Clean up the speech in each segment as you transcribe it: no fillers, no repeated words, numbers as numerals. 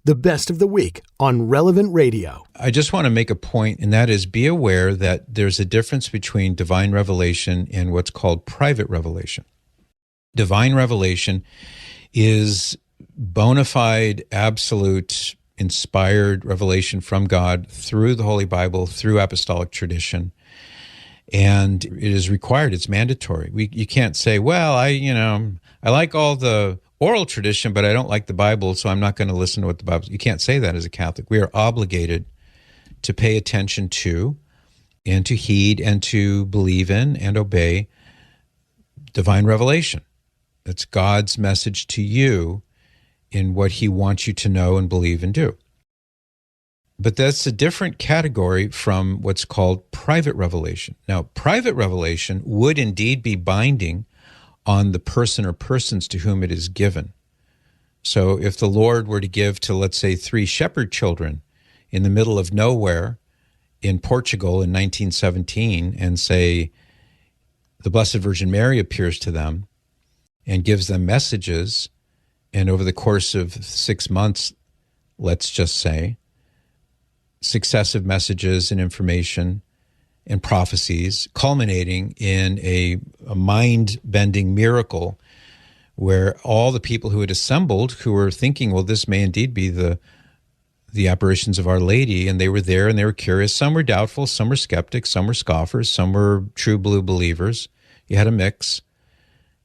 the best of the week on Relevant Radio. I just want to make a point, and that is be aware that there's a difference between divine revelation and what's called private revelation. Divine revelation is bona fide, absolute, inspired revelation from God through the Holy Bible, through apostolic tradition. And it is required. It's mandatory. You can't say, well, I like all the oral tradition, but I don't like the Bible, so I'm not going to listen to what the Bible says. You can't say that as a Catholic. We are obligated to pay attention to and to heed and to believe in and obey divine revelation. That's God's message to you in what he wants you to know and believe and do. But that's a different category from what's called private revelation. Now, private revelation would indeed be binding on the person or persons to whom it is given. So if the Lord were to give to, let's say, 3 shepherd children in the middle of nowhere in Portugal in 1917 and say the Blessed Virgin Mary appears to them and gives them messages, and over the course of 6 months, let's just say, successive messages and information and prophecies culminating in a mind-bending miracle where all the people who had assembled, who were thinking, well, this may indeed be the apparitions of Our Lady, and they were there and they were curious. Some were doubtful, some were skeptics, some were scoffers, some were true blue believers. You had a mix.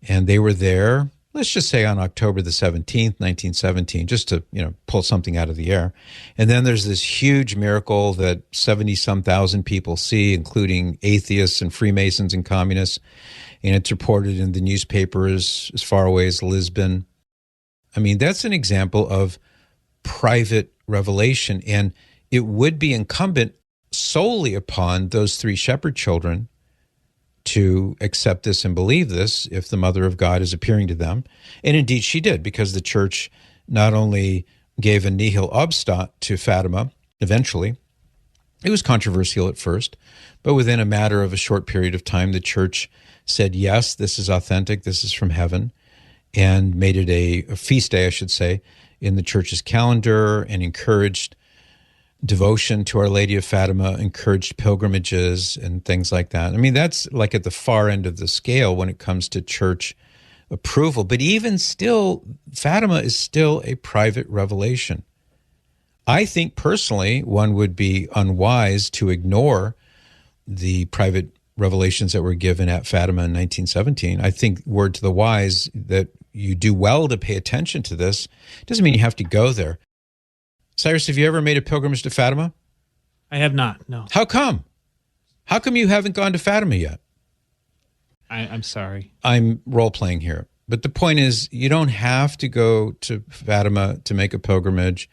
And they were there, let's just say on October the 17th, 1917, just to, pull something out of the air. And then there's this huge miracle that 70-some thousand people see, including atheists and Freemasons and communists. And it's reported in the newspapers as far away as Lisbon. I mean, that's an example of private revelation. And it would be incumbent solely upon those 3 shepherd children to accept this and believe this if the Mother of God is appearing to them. And indeed she did, because the church not only gave a nihil obstat to Fatima eventually, it was controversial at first, but within a matter of a short period of time, the church said, yes, this is authentic, this is from heaven, and made it a feast day, I should say, in the church's calendar, and encouraged devotion to Our Lady of Fatima, encouraged pilgrimages and things like that. I mean, that's like at the far end of the scale when it comes to church approval. But even still, Fatima is still a private revelation. I think personally, one would be unwise to ignore the private revelations that were given at Fatima in 1917. I think word to the wise that you do well to pay attention to this. Doesn't mean you have to go there. Cyrus, have you ever made a pilgrimage to Fatima? I have not, no. How come? How come you haven't gone to Fatima yet? I'm sorry. I'm role-playing here. But the point is, you don't have to go to Fatima to make a pilgrimage.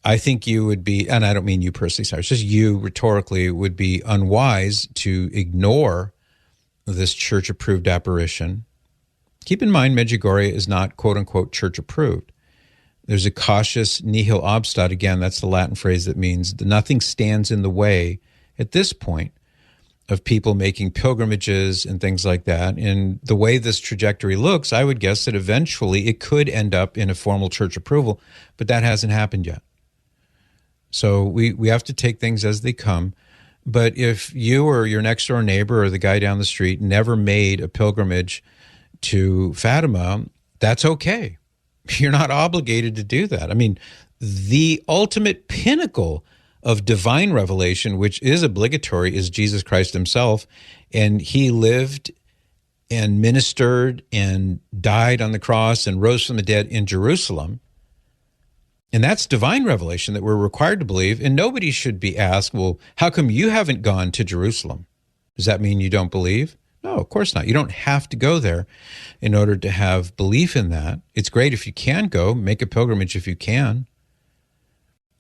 I think you would be, and I don't mean you personally, Cyrus, just you rhetorically would be unwise to ignore this church-approved apparition. Keep in mind, Medjugorje is not, quote-unquote, church-approved. There's a cautious nihil obstat. Again, that's the Latin phrase that means nothing stands in the way at this point of people making pilgrimages and things like that. And the way this trajectory looks, I would guess that eventually it could end up in a formal church approval, but that hasn't happened yet. So we have to take things as they come. But if you or your next door neighbor or the guy down the street never made a pilgrimage to Fatima, that's okay. You're not obligated to do that. I mean, the ultimate pinnacle of divine revelation, which is obligatory, is Jesus Christ himself. And he lived and ministered and died on the cross and rose from the dead in Jerusalem. And that's divine revelation that we're required to believe. And nobody should be asked, well, how come you haven't gone to Jerusalem? Does that mean you don't believe? No, of course not. You don't have to go there in order to have belief in that. It's great if you can go, make a pilgrimage if you can.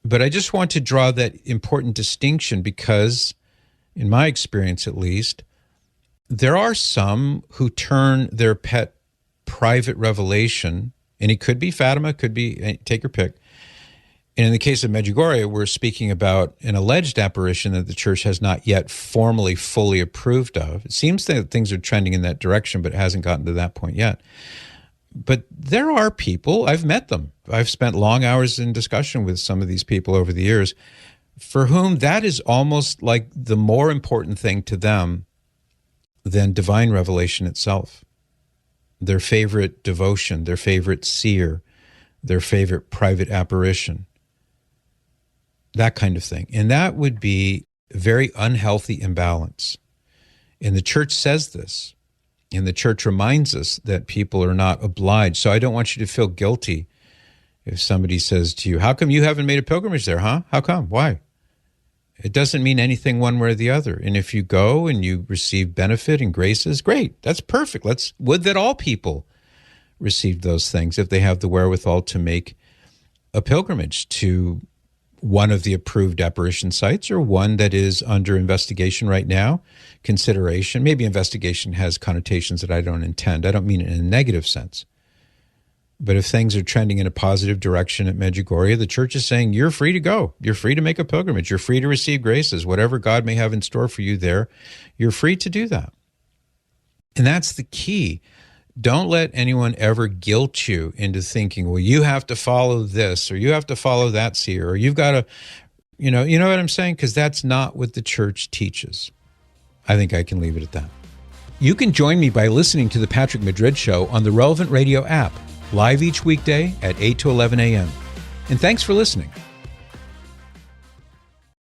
But I just want to draw that important distinction because, in my experience at least, there are some who turn their pet private revelation, and it could be Fatima, could be, take your pick. And in the case of Medjugorje, we're speaking about an alleged apparition that the church has not yet formally, fully approved of. It seems that things are trending in that direction, but it hasn't gotten to that point yet. But there are people, I've met them. I've spent long hours in discussion with some of these people over the years for whom that is almost like the more important thing to them than divine revelation itself. Their favorite devotion, their favorite seer, their favorite private apparition, that kind of thing. And that would be a very unhealthy imbalance. And the church says this, and the church reminds us that people are not obliged. So I don't want you to feel guilty if somebody says to you, how come you haven't made a pilgrimage there, huh? How come? Why? It doesn't mean anything one way or the other. And if you go and you receive benefit and graces, great. That's perfect. Would that all people received those things if they have the wherewithal to make a pilgrimage to one of the approved apparition sites or one that is under investigation right now, consideration. Maybe investigation has connotations that I don't intend. I don't mean it in a negative sense. But if things are trending in a positive direction at Medjugorje, the church is saying, you're free to go. You're free to make a pilgrimage. You're free to receive graces. Whatever God may have in store for you there, you're free to do that. And that's the key. Don't let anyone ever guilt you into thinking, well, you have to follow this or you have to follow that seer or you've got to, you know what I'm saying? Because that's not what the church teaches. I think I can leave it at that. You can join me by listening to The Patrick Madrid Show on the Relevant Radio app, live each weekday at 8 to 11 a.m. And thanks for listening.